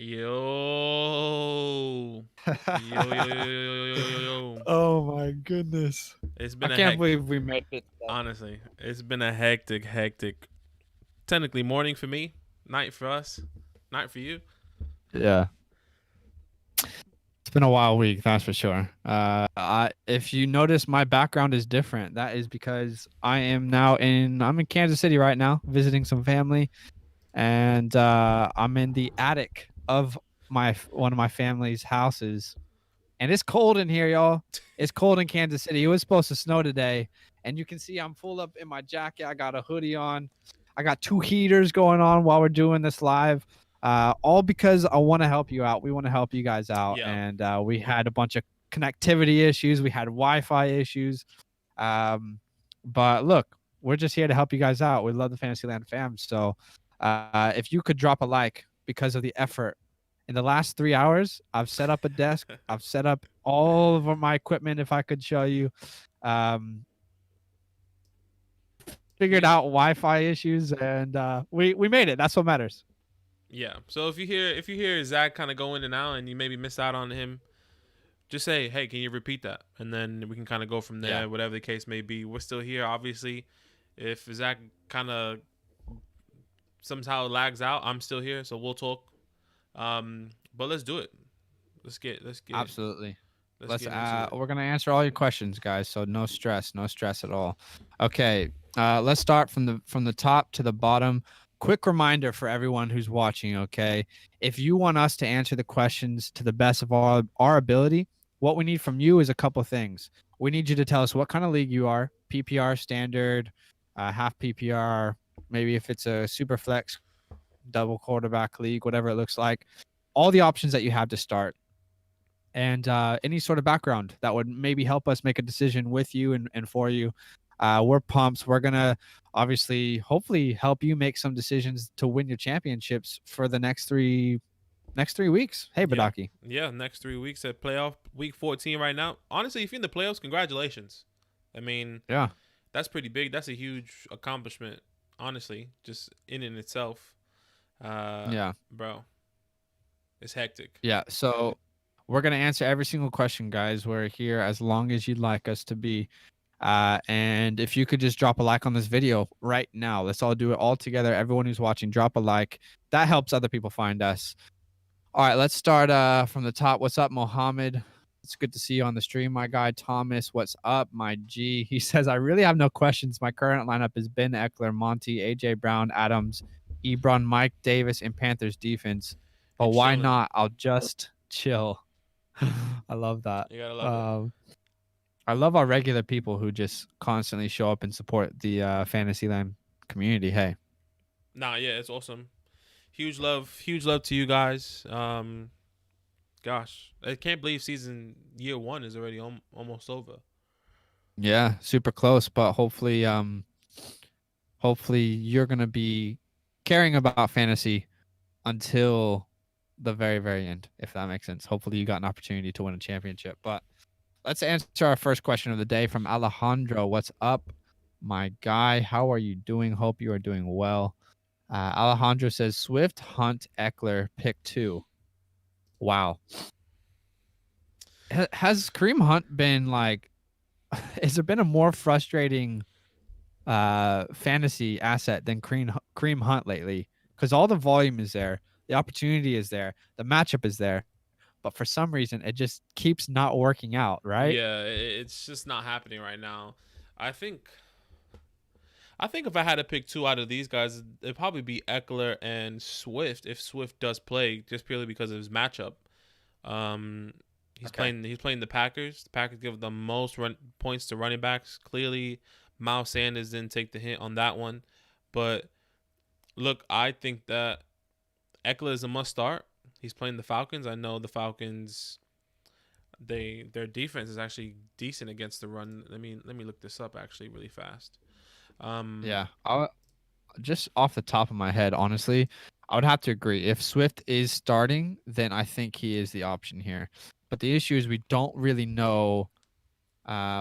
Yo. Yo, yo, yo, yo, yo, yo, yo, yo, yo. Oh my goodness. It's I been a can't heck. believe we made it. Honestly, it's been a hectic. Technically, morning for me, night for us, night for you. Yeah. It's been a wild week, that's for sure. If you notice, my background is different. That is because I'm in Kansas City right now, visiting some family, and I'm in the attic of my one of my family's houses, and it's cold in here, y'all. It's cold in Kansas City. It was supposed to snow today, and you can see I'm full up in my jacket. I got a hoodie on. I got two heaters going on while we're doing this live. All because I want to help you out. We want to help you guys out, Yeah. and we had a bunch of connectivity issues. We had Wi-Fi issues, but look, we're just here to help you guys out. We love the Fantasyland fam. So, if you could drop a like because of the effort in the last 3 hours, I've set up a desk. I've set up all of my equipment. If I could show you, um, figured out Wi-Fi issues, and we made it. That's what matters. Yeah. So if you hear Zach kind of go in and out, and you maybe miss out on him, just say, "Hey, can you repeat that?" And then we can kind of go from Yeah, there. Whatever the case may be, we're still here. Obviously, if Zach kind of somehow lags out, I'm still here, so we'll talk. But let's do it. absolutely. Let's Let's get into it. we're gonna answer all your questions, guys. So no stress at all. Okay, let's start from the top to the bottom. Quick reminder for everyone who's watching. Okay, if you want us to answer the questions to the best of our ability, what we need from you is a couple things. We need you to tell us what kind of league you are: PPR, standard, half PPR, maybe if it's a super flex, double quarterback league, whatever it looks like. All the options that you have to start, and any sort of background that would maybe help us make a decision with you and for you. We're pumped. We're gonna obviously, hopefully, help you make some decisions to win your championships for the next 3 weeks. Hey, Yeah, Badaki. yeah. Next 3 weeks at playoff week 14 right now. Honestly, if you're in the playoffs, congratulations. I mean, Yeah, that's pretty big. That's a huge accomplishment. Honestly, just in and itself, yeah, bro, it's hectic. yeah. So we're gonna answer every single question, guys. We're here as long as you'd like us to be. And if you could just drop a like on this video right now, let's all do it all together. Everyone who's watching, drop a like. That helps other people find us. All right, let's start from the top. What's up, Mohammed? It's good to see you on the stream, my guy. Thomas, what's up, my G? He says, I really have no questions. My current lineup is Ben Eckler, Monty, AJ Brown, Adams, Ebron, Mike Davis, and Panthers defense. But And why chilling. not? I'll just chill. I love that. You gotta love it. Um, I love our regular people who just constantly show up and support the Fantasyland community. Hey, Nah, yeah, it's awesome. Huge love to you guys. Gosh, I can't believe season year one is already almost over. yeah, super close, but hopefully you're gonna be caring about fantasy until the very, very end, if that makes sense. Hopefully you got an opportunity to win a championship. But let's answer our first question of the day from Alejandro. What's up, my guy? How are you doing? Hope you are doing well. Alejandro says Swift, Hunt, Eckler, pick 2. Wow. Has Kareem Hunt been like? Has there been a more frustrating fantasy asset than Kareem Hunt lately? Because all the volume is there, the opportunity is there, the matchup is there, but for some reason it just keeps not working out. Right? Yeah, it's just not happening right now. I think I think if I had to pick two out of these guys, it'd probably be Eckler and Swift if Swift does play, just purely because of his matchup. Um, Okay. he's playing the Packers. The Packers give the most points to running backs. Clearly, Miles Sanders didn't take the hit on that one. But look, I think that Eckler is a must start. He's playing the Falcons. I know the Falcons. Their defense is actually decent against the run. Let me look this up actually really fast. Um, Yeah. Just off the top of my head, honestly, I would have to agree. If Swift is starting, then I think he is the option here. But the issue is we don't really know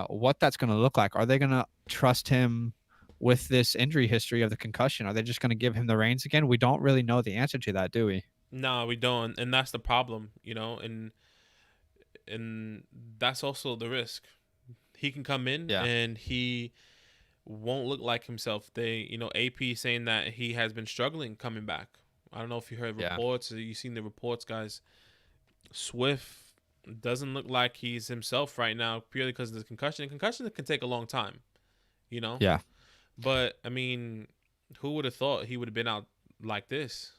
what that's going to look like. Are they going to trust him with this injury history of the concussion? Are they just going to give him the reins again? We don't really know the answer to that, do we? No, we don't, and that's the problem, and that's also the risk. He can come in Yeah, and he won't look like himself. AP saying that he has been struggling coming back. I don't know if you heard yeah, reports or you seen the reports, guys. Swift doesn't look like he's himself right now purely because of the concussion. And concussion can take a long time, you know. yeah. But I mean, who would have thought he would have been out like this?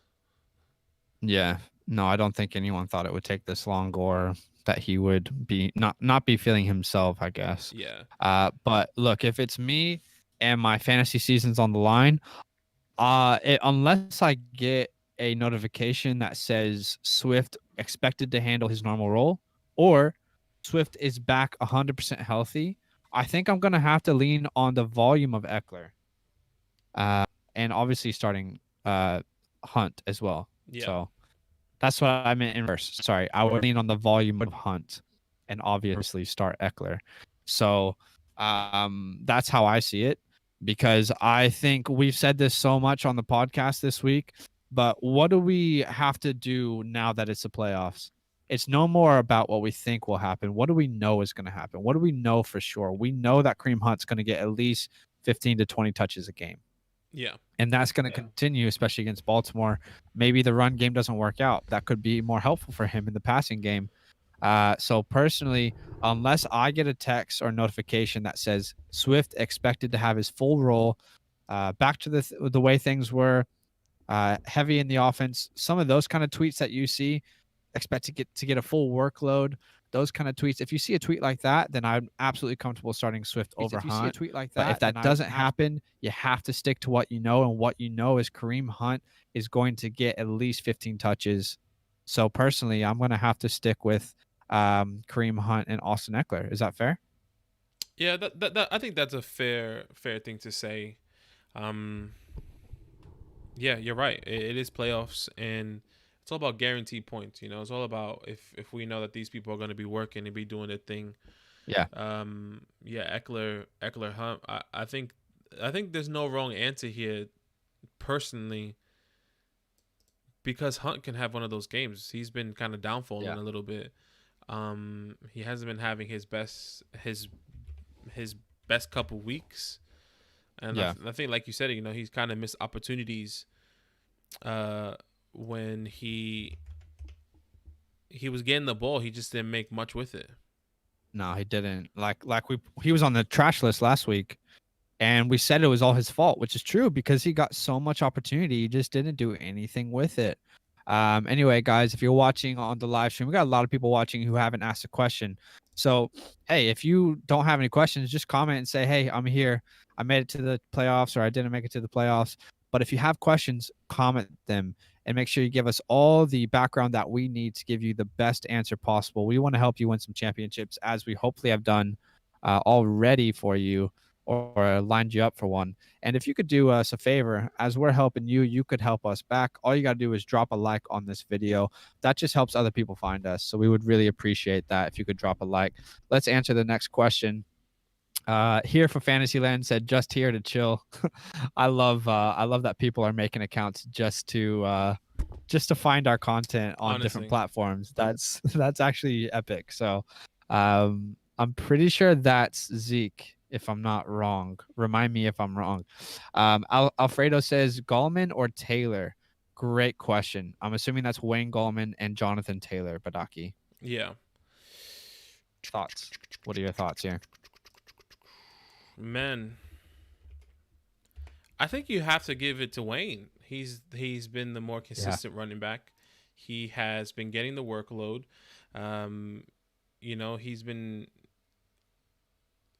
Yeah. No, I don't think anyone thought it would take this long or that he would be not be feeling himself, I guess. Yeah, But look, if it's me and my fantasy season's on the line, unless I get a notification that says Swift expected to handle his normal role or Swift is back 100% healthy, I think I'm going to have to lean on the volume of Eckler. Uh, and obviously starting Hunt as well. yeah, So that's what I meant in reverse. Sorry, I would lean on the volume of Hunt, and obviously start Eckler. So that's how I see it, because I think we've said this so much on the podcast this week. But what do we have to do now that it's the playoffs? It's no more about what we think will happen. What do we know is going to happen? What do we know for sure? We know that Kareem Hunt's going to get at least 15 to 20 touches a game. yeah, And that's going to continue, especially against Baltimore. Maybe the run game doesn't work out. That could be more helpful for him in the passing game. So personally, unless I get a text or notification that says Swift expected to have his full role, back to the way things were, heavy in the offense, some of those kind of tweets that you see, expect to get a full workload. Those kind of tweets. If you see a tweet like that, then I'm absolutely comfortable starting Swift over if you see a Hunt. tweet like But if that, then that doesn't happen, you have to stick to what you know, and what you know is Kareem Hunt is going to get at least 15 touches. So personally, I'm going to have to stick with Kareem Hunt and Austin Eckler. Is that fair? yeah. That I think that's a fair thing to say. Um, yeah, you're right. It is playoffs, and it's all about guaranteed points. It's all about if we know that these people are going to be working and be doing their thing. Yeah. Yeah, Eckler, Hunt. I think there's no wrong answer here, personally, because Hunt can have one of those games. He's been kind of downfalling Yeah. a little bit. He hasn't been having his best couple weeks, and Yeah. I think, like you said, he's kind of missed opportunities. When he was getting the ball, he just didn't make much with it. No, he didn't. He was on the trash list last week. And we said it was all his fault, which is true because he got so much opportunity. He just didn't do anything with it. Anyway, guys, if you're watching on the live stream, we got a lot of people watching who haven't asked a question. So, hey, if you don't have any questions, just comment and say, hey, I'm here. I made it to the playoffs, or I didn't make it to the playoffs. But if you have questions, comment them and make sure you give us all the background that we need to give you the best answer possible. We want to help you win some championships, as we hopefully have done already for you, or lined you up for one. And if you could do us a favor, as we're helping you, you could help us back. All you got to do is drop a like on this video. That just helps other people find us. So we would really appreciate that if you could drop a like. Let's answer the next question. Here for Fantasyland said, just here to chill. I love that people are making accounts just to find our content on different Honestly, platforms. That's actually epic. So I'm pretty sure that's Zeke, if I'm not wrong. Remind me if I'm wrong. Alfredo says Gallman or Taylor. Great question. I'm assuming that's Wayne Gallman and Jonathan Taylor. Badaki. yeah, Thoughts? What are your thoughts here? man. I think you have to give it to Wayne. He's been the more Yeah. consistent running back. He has been getting the workload. Um, he's been,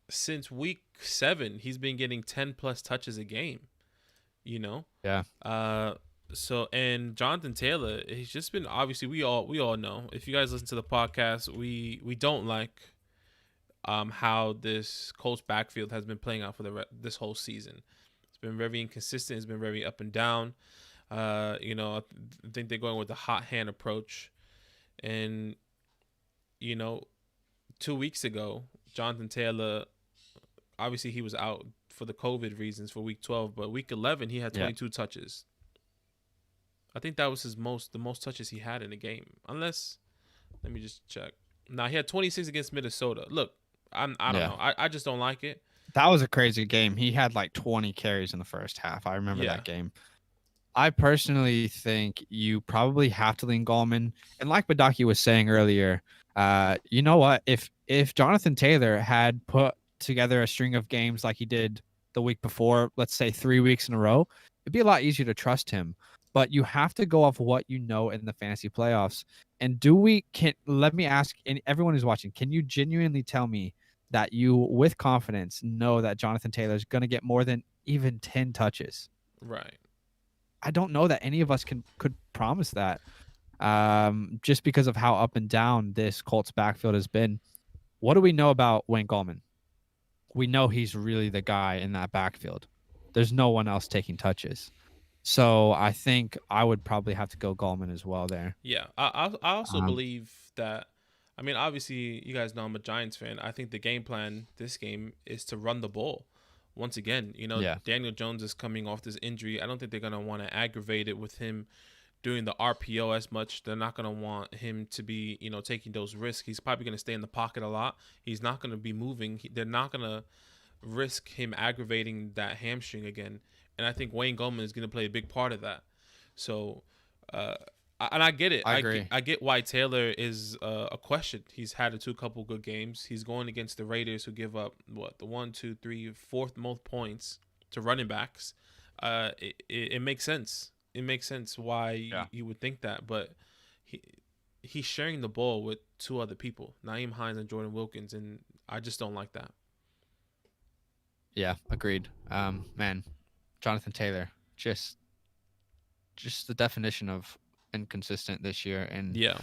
since week 7. He's been getting 10 plus touches a game. You know, Yeah. So, and Jonathan Taylor, he's just been, obviously, we all know, if you guys listen to the podcast, we don't like how this Colts backfield has been playing out for this whole season. It's been very inconsistent. It's been very up and down. I think they're going with the hot hand approach. And, 2 weeks ago, Jonathan Taylor, obviously he was out for the COVID reasons for week 12, but week 11, he had Yeah. 22 touches. I think that was the most touches he had in the game. Unless, let me just check. Nah, he had 26 against Minnesota. Look, I don't Yeah. know. I just don't like it. That was a crazy game. He had like 20 carries in the first half. I remember Yeah, that game. I personally think you probably have to lean Gallman. And like Badaki was saying earlier, you know what? If Jonathan Taylor had put together a string of games like he did the week before, let's say 3 weeks in a row, it'd be a lot easier to trust him. But you have to go off what you know in the fantasy playoffs. And let me ask and everyone who's watching, can you genuinely tell me that you with confidence know that Jonathan Taylor is going to get more than even 10 touches? right. I don't know that any of us could promise that. Just because of how up and down this Colts backfield has been. What do we know about Wayne Gallman? We know he's really the guy in that backfield. There's no one else taking touches. So I think I would probably have to go Gallman as well there. Yeah, I also Um, believe that. I mean, obviously, you guys know I'm a Giants fan. I think the game plan this game is to run the ball. Once again, yeah, Daniel Jones is coming off this injury. I don't think they're gonna want to aggravate it with him doing the RPO as much. They're not gonna want him to be, taking those risks. He's probably gonna stay in the pocket a lot. He's not gonna be moving. They're not gonna risk him aggravating that hamstring again. And I think Wayne Gallman is gonna play a big part of that. So, uh, and I get it. I agree. I get why Taylor is a question. He's had a couple good games. He's going against the Raiders, who give up the one, two, three, fourth most points to running backs. It makes sense. It makes sense why Yeah. you would think that, but he he's sharing the ball with two other people, Naeem Hines and Jordan Wilkins, and I just don't like that. Yeah, agreed. Man, Jonathan Taylor, just the definition of inconsistent this year, and Yeah,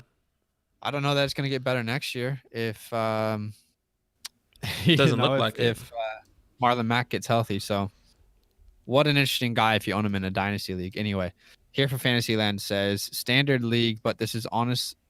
I don't know that it's gonna get better next year if doesn't look like it. if Marlon Mack gets healthy. So what an interesting guy if you own him in a dynasty league. Anyway, here for Fantasyland says standard league, but this is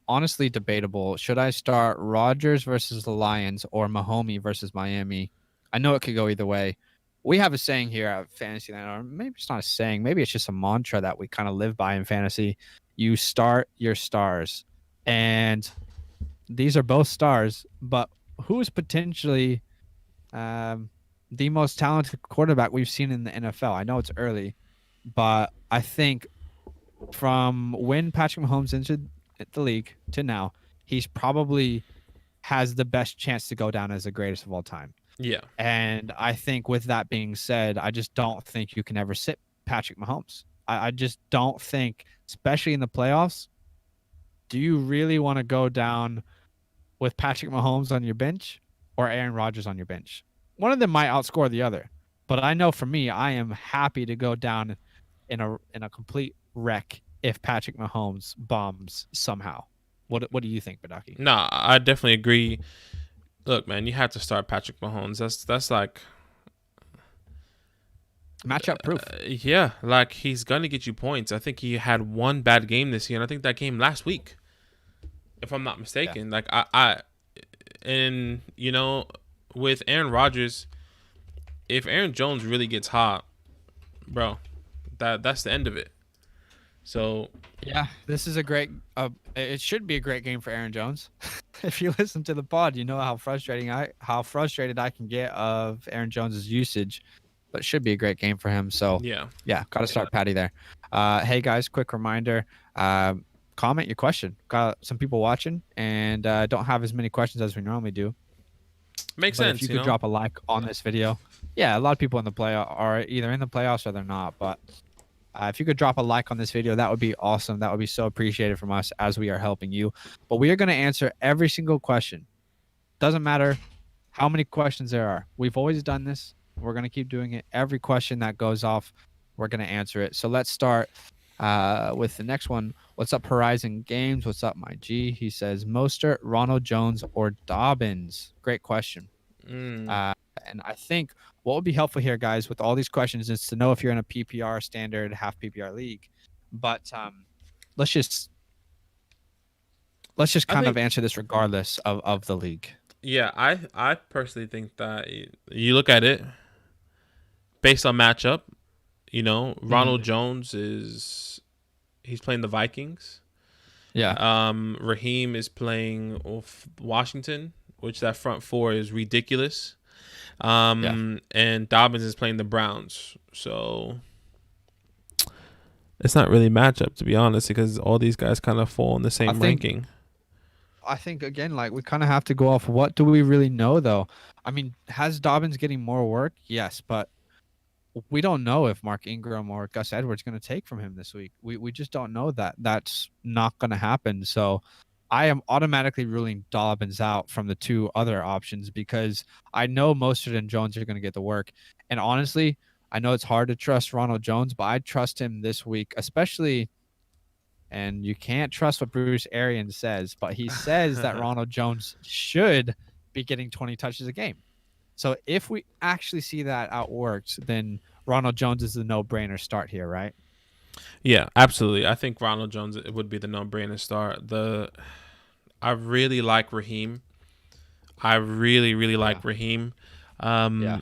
honestly debatable. Should I start Rodgers versus the Lions or Mahomes versus Miami? I know it could go either way. We have a saying here at Fantasyland, or maybe it's not a saying, maybe it's just a mantra that we kind of live by in fantasy. You start your stars. And these are both stars, but who is potentially um, the most talented quarterback we've seen in the NFL? I know it's early, but I think from when Patrick Mahomes entered the league to now, he's probably has the best chance to go down as the greatest of all time. Yeah, And I think with that being said, I just don't think you can ever sit Patrick Mahomes. I just don't think, especially in the playoffs, do you really want to go down with Patrick Mahomes on your bench or Aaron Rodgers on your bench? One of them might outscore the other, but I know for me, I am happy to go down in a complete wreck if Patrick Mahomes bombs somehow. What do you think, Badaki? nah, I definitely agree. Look, man, you have to start Patrick Mahomes. That's like, Matchup proof. yeah, like he's gonna get you points. I think he had one bad game this year, and I think that game last week, if I'm not Yeah. mistaken. Like and with Aaron Rodgers, if Aaron Jones really gets hot, bro, that's the end of it. So Yeah, this is a great. It should be a great game for Aaron Jones. If you listen to the pod, you know how frustrated I can get of Aaron Jones's usage, but it should be a great game for him. So yeah, yeah, got to start Patty there. Hey guys, quick reminder: comment your question. Got some people watching, and don't have as many questions as we normally do. makes But if sense. you could drop a like on this video, yeah, a lot of people in the play are either in the playoffs or they're not. But if you could drop a like on this video, that would be awesome. That would be so appreciated from us as we are helping you. But we are going to answer every single question. Doesn't matter how many questions there are. We've always done this. We're going to keep doing it. Every question that goes off, we're going to answer it. So let's start with the next one. What's up, Horizon Games? What's up, my G? He says, Mostert, Ronald Jones, or Dobbins? Great question. And I think what would be helpful here, guys, with all these questions is to know if you're in a PPR standard, half PPR league. But let's just kind of answer this regardless of the league. Yeah, I personally think that you look at it based on matchup. Ronald Jones He's playing the Vikings. Yeah. Raheem is playing Washington, which that front four is ridiculous. Yeah. And Dobbins is playing the Browns. So it's not really a matchup, to be honest, because all these guys kind of fall in the I same think ranking. I think again, like we kind of have to go off what do we really know though. I mean, has Dobbins getting more work? Yes, but we don't know if Mark Ingram or Gus Edwards going to take from him this week. We just don't know that. That's not going to happen. So I am automatically ruling Dobbins out from the two other options because I know Mostert and Jones are going to get the work. And honestly, I know it's hard to trust Ronald Jones, but I trust him this week, especially. And you can't trust what Bruce Arians says, but he says that Ronald Jones should be getting 20 touches a game. So if we actually see that outworked, then Ronald Jones is the no-brainer start here, right? Yeah, absolutely. I think Ronald Jones would be the no-brainer start. I really like Raheem. I really, really Yeah. like Raheem. Yeah.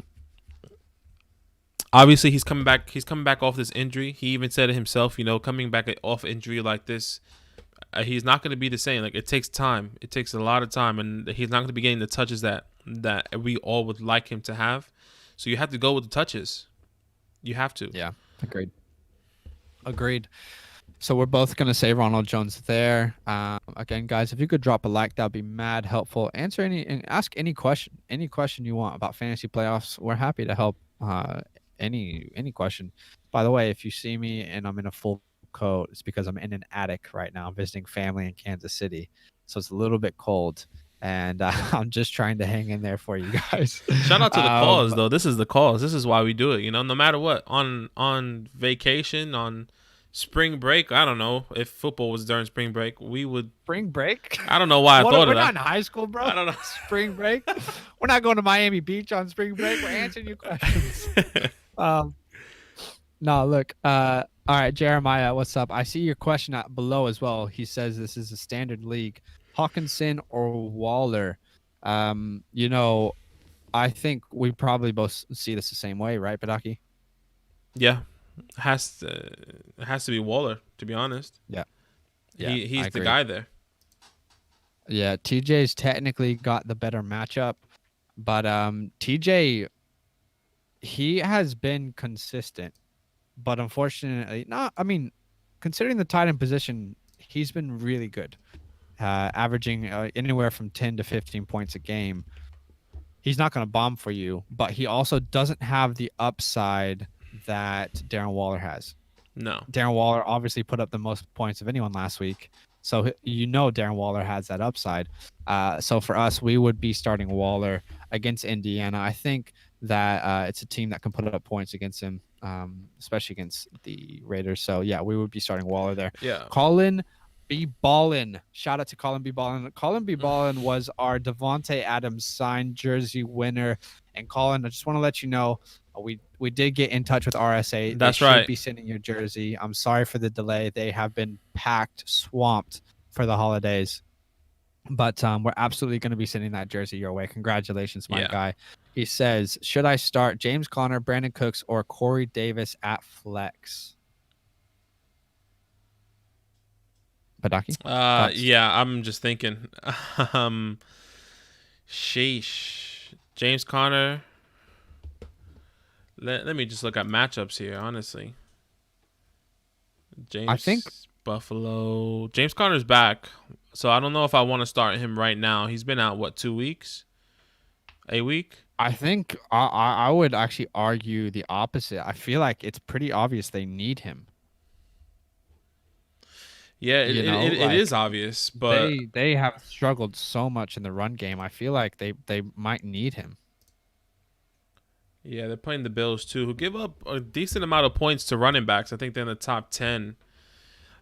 Obviously, he's coming back. He's coming back off this injury. He even said it himself. Coming back off injury like this, he's not going to be the same. Like it takes time. It takes a lot of time, and he's not going to be getting the touches that we all would like him to have. So you have to go with the touches. You have to. Yeah. Agreed. Agreed. So we're both going to say Ronald Jones there. Again, guys, if you could drop a like, that'd be mad helpful. Answer and ask any question you want about fantasy playoffs. We're happy to help. Any question. By the way, if you see me and I'm in a full coat, it's because I'm in an attic right now visiting family in Kansas City, so it's a little bit cold, and I'm just trying to hang in there for you guys. Shout out to the cause though. This is the cause. This is why we do it. No matter what, on vacation, on spring break. I don't know if football was during spring break. We would spring break. I don't know why I thought we're of that. We're not in high school, bro. I don't know. Spring break. We're not going to Miami Beach on spring break. We're answering your questions. No, look. All right, Jeremiah, what's up? I see your question below as well. He says this is a standard league. Hawkinson or Waller? I think we probably both see this the same way, right, Badaki? Yeah, it has to be Waller, to be honest. Yeah. He's the guy there. Yeah, TJ's technically got the better matchup, but TJ, he has been consistent, but unfortunately, considering the tight end position, he's been really good, averaging anywhere from 10 to 15 points a game. He's not going to bomb for you, but he also doesn't have the upside that Darren Waller has. No. Darren Waller obviously put up the most points of anyone last week. So Darren Waller has that upside. So for us, we would be starting Waller against Indiana. I think that it's a team that can put up points against him, especially against the Raiders. So yeah, we would be starting Waller there. Yeah. Colin B. Ballin. Shout out to Colin B. Ballin. Colin B. Ballin was our Devontae Adams signed jersey winner. And Colin, I just want to let you know, we did get in touch with RSA. That's they right. should be sending your jersey. I'm sorry for the delay. They have been swamped for the holidays. But we're absolutely going to be sending that jersey your way. Congratulations, my guy. He says, should I start James Conner, Brandon Cooks, or Corey Davis at flex? Badaki? Yeah, I'm just thinking. Sheesh. James Conner. Let me just look at matchups here, honestly. I think Buffalo. James Conner's back, so I don't know if I want to start him right now. He's been out, 2 weeks? A week? I think I would actually argue the opposite. I feel like it's pretty obvious they need him. Yeah, it is obvious, but they have struggled so much in the run game. I feel like they might need him. Yeah, they're playing the Bills too, who give up a decent amount of points to running backs. I think they're in the top 10.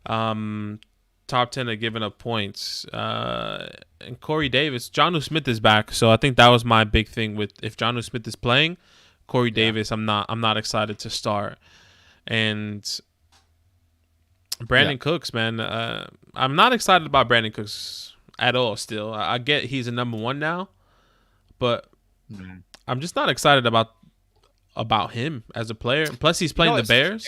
Top 10 are giving up points. And Corey Davis, Jonnu Smith is back, so I think that was my big thing with if Jonnu Smith is playing, Corey Davis, I'm not excited to start. And Brandon Cooks, man, I'm not excited about Brandon Cooks at all. Still, I get he's a number one now, but I'm just not excited about him as a player. Plus, he's playing the Bears.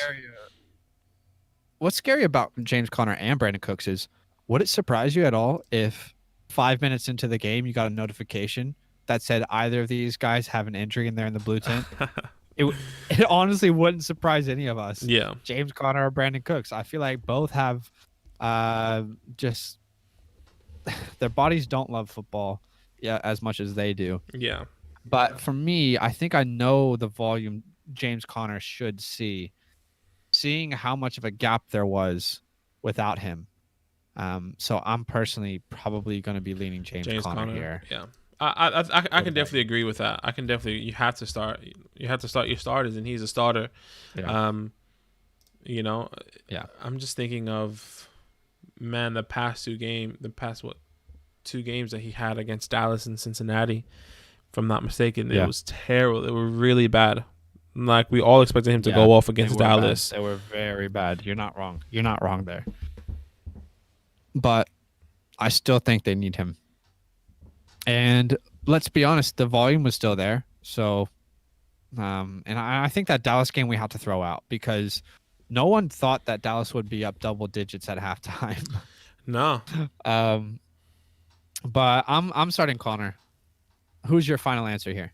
what's scary about James Conner and Brandon Cooks is, would it surprise you at all if 5 minutes into the game you got a notification that said either of these guys have an injury and they're in the blue tent? It honestly wouldn't surprise any of us. Yeah, James Conner or Brandon Cooks. I feel like both have just their bodies don't love football as much as they do. yeah, But for me, I think I know the volume James Conner should see, seeing how much of a gap there was without him. So I'm personally probably going to be leaning James James Conner Conner. here. Yeah, I What can about definitely you? agree with that. I can definitely. You have to start. You have to start your starters, and he's a starter. Yeah. Um, you know, Yeah. I'm just thinking of, man, the past what 2 games that he had against Dallas and Cincinnati. If I'm not mistaken, it Yeah. was terrible. They were really bad. Like, we all expected him to Yeah. go off They against were bad. Dallas. They were very bad. You're not wrong. You're not wrong there. But I still think they need him. And let's be honest, the volume was still there. So, and I think that Dallas game we had to throw out because no one thought that Dallas would be up double digits at halftime. No, um, but I'm starting Connor. Who's your final answer here?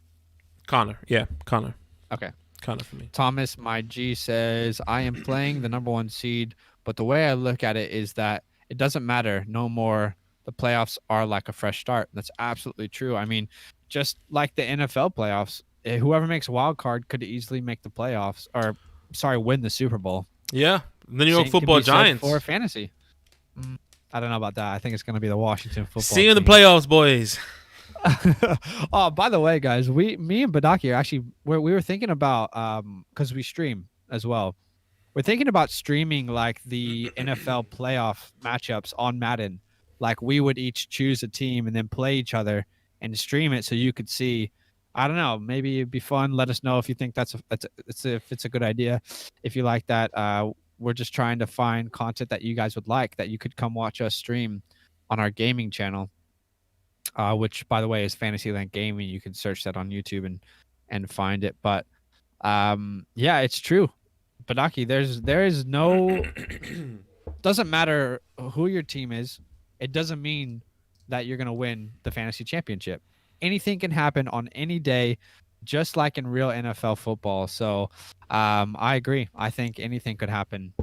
Connor. Yeah, Connor. Okay. Connor for me. Thomas, my G says, I am playing the number 1 seed, but the way I look at it is that it doesn't matter no more. The playoffs are like a fresh start. That's absolutely true. I mean, just like the NFL playoffs, whoever makes a wild card could easily make the playoffs or, sorry, win the Super Bowl. Yeah, the New York Same can Football be said for Giants. fantasy. I don't know about that. I think it's going to be the Washington football See you in the team. playoffs, boys. Oh, by the way, guys, me and Badaki are actually we were thinking about because we stream as well. We're thinking about streaming like the NFL playoff matchups on Madden. Like we would each choose a team and then play each other and stream it so you could see. I don't know. Maybe it'd be fun. Let us know if you think if it's a good idea. If you like that, we're just trying to find content that you guys would like that you could come watch us stream on our gaming channel, which by the way is Fantasyland Gaming. You can search that on YouTube and find it. But yeah, it's true. Badaki, there is no doesn't matter who your team is. It doesn't mean that you're gonna win the fantasy championship. Anything can happen on any day, just like in real NFL football. So I agree. I think anything could happen.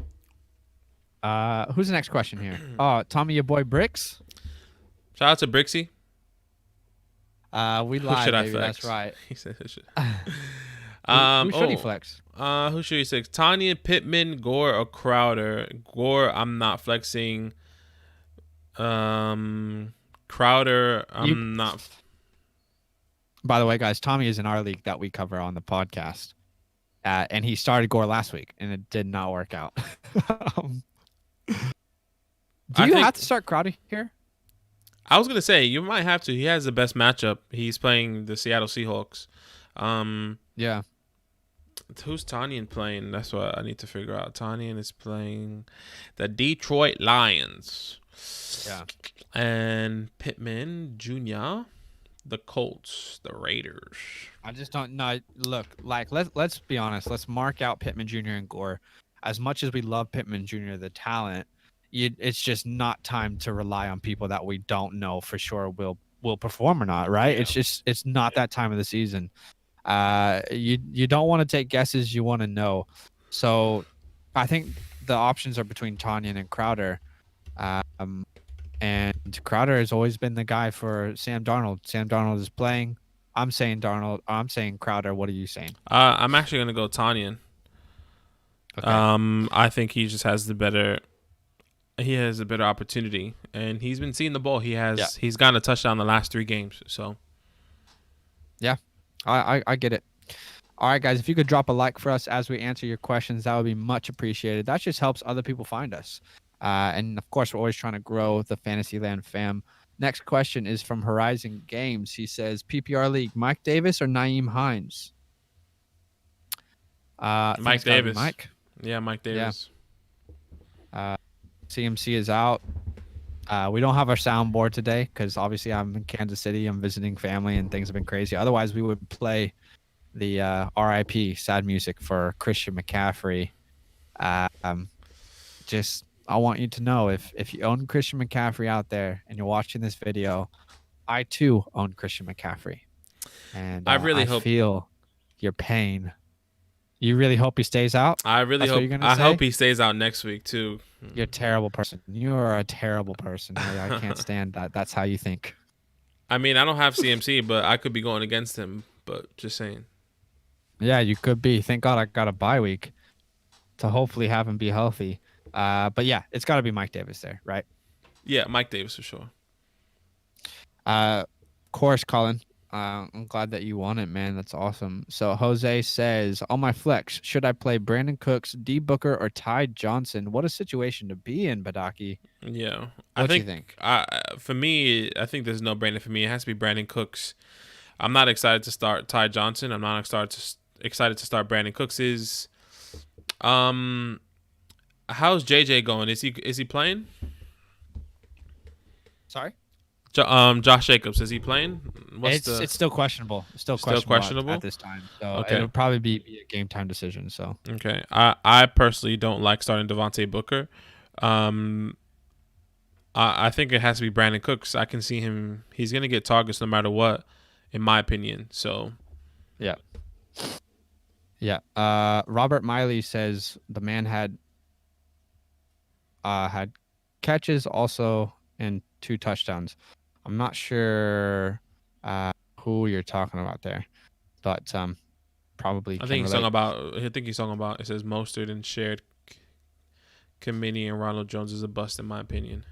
Who's the next question here? Oh, Tommy, your boy Bricks. Shout out to Brixie. We Who lied, should I baby. flex? That's right. He said who should. Who should he flex? Who should he flex? Tanya, Pittman, Gore, or Crowder? Gore, I'm not flexing. Crowder, I'm not. By the way, guys, Tommy is in our league that we cover on the podcast, and he started Gore last week, and it did not work out. Do you have to start Crowder here? I was gonna say you might have to. He has the best matchup. He's playing the Seattle Seahawks. Yeah. Who's Tanyan playing? That's what I need to figure out. Tanyan is playing the Detroit Lions. Yeah. And Pittman Jr., the Colts, the Raiders. I just don't know. Look, like let's be honest. Let's mark out Pittman Jr. and Gore. As much as we love Pittman Jr., the talent, it's just not time to rely on people that we don't know for sure will perform or not. Right? Yeah. It's not that time of the season. You don't want to take guesses. You want to know. So, I think the options are between Tanyan and Crowder. And Crowder has always been the guy for Sam Darnold. Sam Darnold is playing. I'm saying Darnold. I'm saying Crowder. What are you saying? I'm actually gonna go Tanyan. Okay. I think he just has the better. He has a better opportunity, and he's been seeing the ball. He's gotten a touchdown the last 3 games. So, yeah, I get it. All right, guys, if you could drop a like for us as we answer your questions, that would be much appreciated. That just helps other people find us. And of course, we're always trying to grow the Fantasyland fam. Next question is from Horizon Games. He says, PPR League, Mike Davis or Naeem Hines? Mike Davis. Mike. Yeah, Mike Davis. Yeah. CMC is out. We don't have our soundboard today because obviously I'm in Kansas City. I'm visiting family and things have been crazy. Otherwise, we would play the RIP sad music for Christian McCaffrey. I want you to know if you own Christian McCaffrey out there and you're watching this video, I too own Christian McCaffrey, and I really I hope. feel your pain. You really hope he stays out? I really That's what you're hope. gonna I say? hope he stays out next week too. You're a terrible person. You are a terrible person. I can't stand that. That's how you think. I mean, I don't have CMC, but I could be going against him. But just saying. Yeah, you could be. Thank God I got a bye week to hopefully have him be healthy. But yeah, it's got to be Mike Davis there, right? Yeah, Mike Davis for sure. Of course, Colin. I'm glad that you won it, man. That's awesome. So Jose says, on my flex, should I play Brandon Cooks, D Booker, or Ty Johnson? What a situation to be in, Badaki. Yeah, What do you think? For me, I think there's no brainer for me. It has to be Brandon Cooks. I'm not excited to start Ty Johnson. I'm not excited to start Brandon Cooks. How's JJ going? Is he playing? Sorry? Josh Jacobs, is he playing? It's still questionable. It's still questionable at this time. So Okay. it'll probably be a game time decision. So Okay. I personally don't like starting Devontae Booker. I think it has to be Brandon Cooks. I can see him. He's gonna get targets no matter what, in my opinion. So yeah. Robert Miley says the man had catches also and 2 touchdowns. I'm not sure who you're talking about there, but probably. I think he's talking about. It says Mostert and shared committee and Ronald Jones is a bust in my opinion.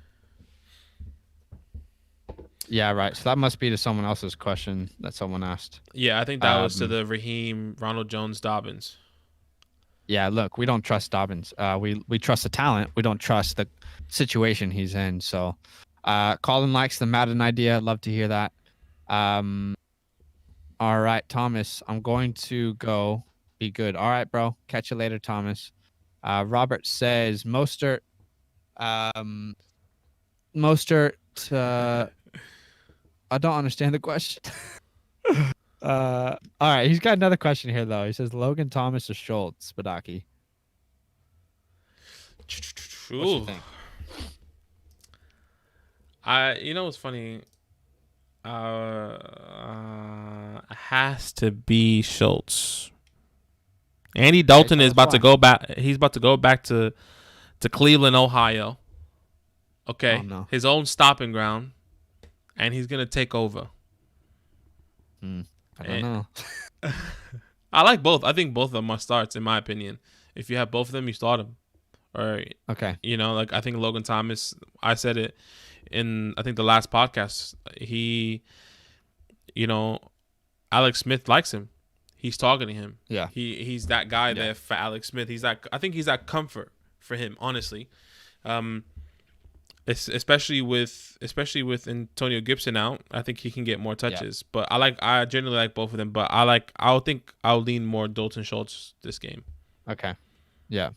Yeah, right. So that must be to someone else's question that someone asked. Yeah, I think that was to the Raheem Ronald Jones Dobbins. Yeah, look, we don't trust Dobbins. We trust the talent. We don't trust the situation he's in. So, Colin likes the Madden idea. I'd love to hear that. All right, Thomas, I'm going to go. Be good. All right, bro. Catch you later, Thomas. Robert says Mostert. I don't understand the question. All right, he's got another question here though. He says Logan Thomas or Schultz, Badaki. What you think? You know what's funny? Has to be Schultz. Andy Dalton is about to go back. He's about to go back to Cleveland, Ohio. Okay, oh, no. His own stopping ground, and he's gonna take over. I don't know. I like both. I think both of them are starts, in my opinion. If you have both of them, you start them. Or okay, like I think Logan Thomas. I said it in I think the last podcast. Alex Smith likes him. He's targeting him. Yeah, he's that guy there for Alex Smith. I think he's that comfort for him. Honestly, especially with Antonio Gibson out, I think he can get more touches. Yeah. But I generally like both of them. But I'll lean more Dalton Schultz this game. Okay. Yeah.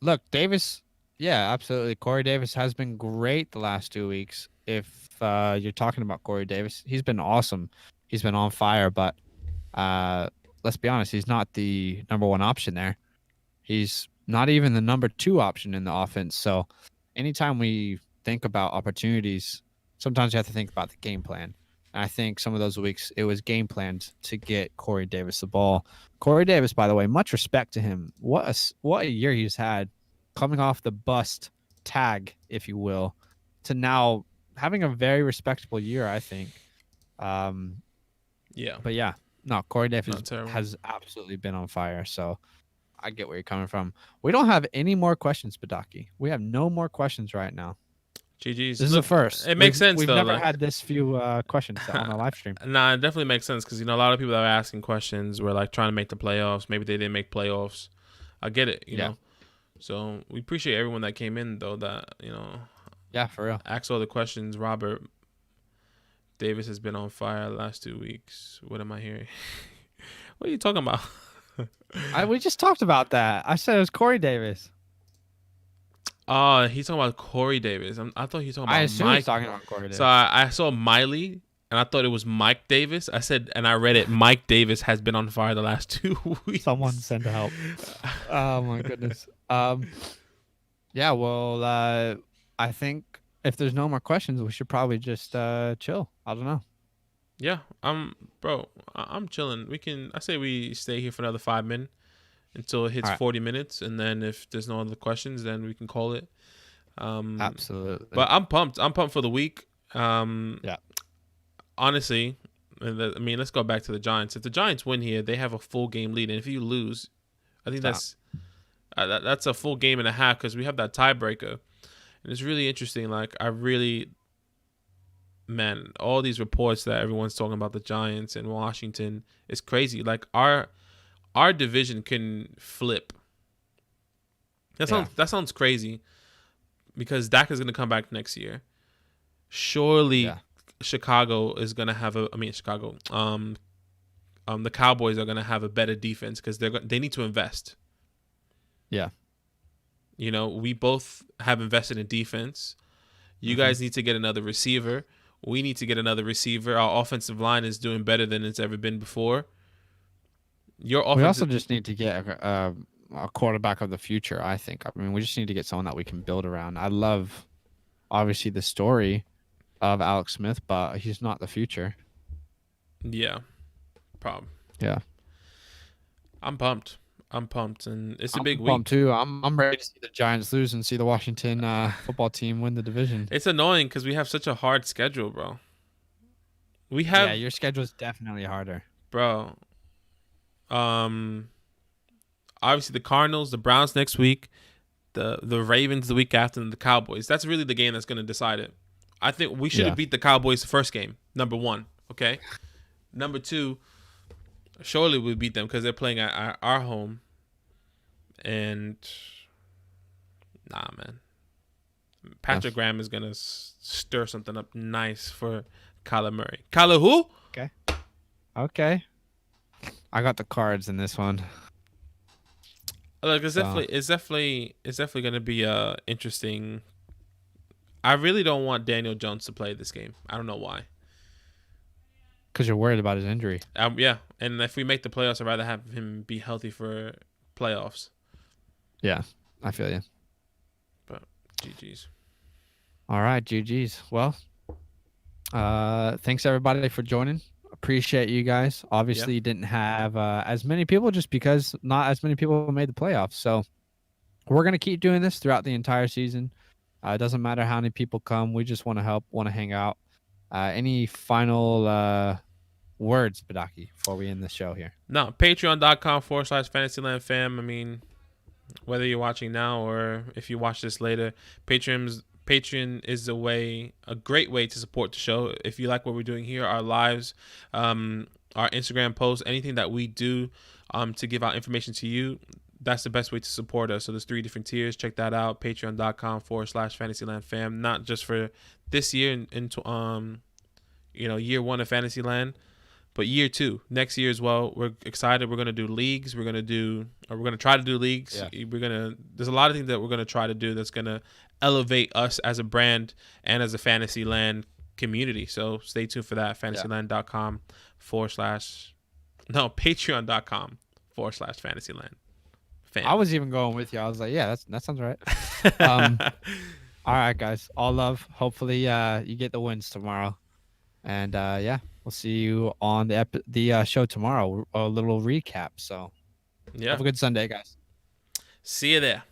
Look, Davis. Yeah, absolutely. Corey Davis has been great the last 2 weeks. If you're talking about Corey Davis, he's been awesome. He's been on fire. But let's be honest, he's not the number 1 option there. He's not even the number 2 option in the offense. So anytime we think about opportunities, sometimes you have to think about the game plan. And I think some of those weeks it was game planned to get Corey Davis the ball. Corey Davis, by the way, much respect to him. What a year he's had, coming off the bust tag, if you will, to now having a very respectable year, I think. Yeah. But yeah, no, Corey Davis has absolutely been on fire. So I get where you're coming from. We don't have any more questions, Badaki. We have no more questions right now. GG's. This is the first. It makes sense, We've though. We've never had this few questions on a live stream. Nah, it definitely makes sense because, a lot of people that are asking questions were like trying to make the playoffs. Maybe they didn't make playoffs. I get it, you know. So we appreciate everyone that came in, though, that, Yeah, for real. Ask all the questions. Robert Davis has been on fire the last 2 weeks. What am I hearing? What are you talking about? We just talked about that. I said it was Corey Davis. He's talking about Corey Davis. I thought he was talking about I assume Mike. He's talking about Corey Davis. So I saw Miley, and I thought it was Mike Davis. I read it. Mike Davis has been on fire the last 2 weeks. Someone send help. Oh, my goodness. Um, yeah. Well, I think if there's no more questions, we should probably just chill. I don't know. Yeah, bro. I'm chilling. I say we stay here for another 5 minutes until it hits All right. 40 minutes, and then if there's no other questions, then we can call it. Absolutely. But I'm pumped. I'm pumped for the week. Yeah. Honestly, I mean, let's go back to the Giants. If the Giants win here, they have a full game lead, and if you lose, I think Stop. that's a full game and a half because we have that tiebreaker, and it's really interesting. Like I really, man, all these reports that everyone's talking about the Giants and Washington is crazy. Like our division can flip. Yeah. That sounds crazy because Dak is going to come back next year. Surely Yeah. Chicago is going to have a. I mean Chicago. The Cowboys are going to have a better defense because they need to invest. Yeah. You know, we both have invested in defense. You Hmm. guys need to get another receiver. We need to get another receiver. Our offensive line is doing better than it's ever been before. Your We also offensive, just need to get a quarterback of the future. I think. I mean, we just need to get someone that we can build around. I love, obviously, the story of Alex Smith, but he's not the future. yeah, problem. Yeah. I'm pumped. I'm pumped, and it's a I'm big pumped week. too. I'm ready to see the Giants lose and see the Washington football team win the division. It's annoying because we have such a hard schedule, bro. We Yeah, have, your schedule is definitely harder. bro. Um, Obviously the Cardinals, the Browns next week, the Ravens the week after, and the Cowboys. That's really the game that's going to decide it. I think we should have Yeah. beat the Cowboys the first game. Number one, okay. Number two, surely we beat them because they're playing at our home. And nah, man, Yeah. Patrick Graham is gonna stir something up nice for Kyler Murray. Kyler who? Okay. Okay. I got the cards in this one. Look, So, it's definitely gonna be interesting. I really don't want Daniel Jones to play this game. I don't know why. because you're worried about his injury. Yeah, and if we make the playoffs, I'd rather have him be healthy for playoffs. Yeah, I feel you. But GG's. All right, GG's. Well, thanks everybody for joining. Appreciate you guys. Yeah. Obviously, you didn't have as many people just because not as many people made the playoffs. So we're gonna keep doing this throughout the entire season. It doesn't matter how many people come. We just want to help, want to hang out. Any final words, Badaki, before we end the show here? No, patreon.com/FantasyLand fam. I mean, whether you're watching now or if you watch this later, Patreon is a great way to support the show. If you like what we're doing here, our lives, our Instagram posts, anything that we do to give out information to you, that's the best way to support us. So there's 3 different tiers. Check that out. Patreon.com/FantasyLand fam. Not just for this year into year 1 of Fantasyland, but year 2, next year as well. We're excited. We're gonna do leagues. We're gonna try to do leagues. Yeah. There's a lot of things that we're gonna try to do that's gonna elevate us as a brand and as a Fantasyland community. So stay tuned for that. Fantasyland.com forward slash no Patreon.com/Fantasyland. I Fam. was even going with you. I was like, yeah, that sounds right. Um, all right, guys. All love. Hopefully, you get the wins tomorrow. And yeah, we'll see you on the show tomorrow. A little recap. So Yeah. have a good Sunday, guys. See you there.